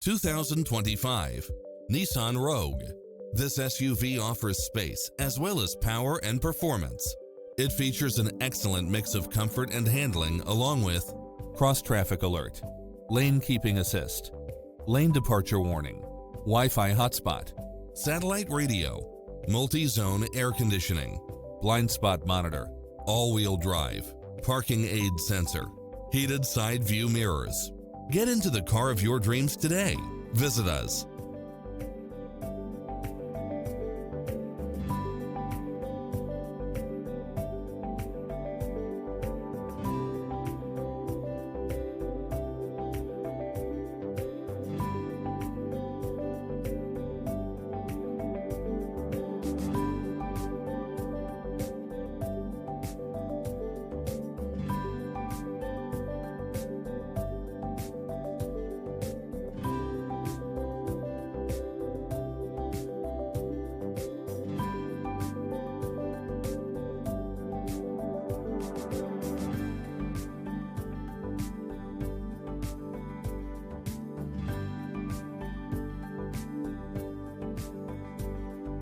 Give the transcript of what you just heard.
2025 Nissan Rogue. This SUV offers space as well as power and performance. It features an excellent mix of comfort and handling along with cross-traffic alert, lane keeping assist, lane departure warning, Wi-Fi hotspot, satellite radio, multi-zone air conditioning, blind spot monitor, all-wheel drive, parking aid sensor, heated side view mirrors. Get into the car of your dreams today. Visit us.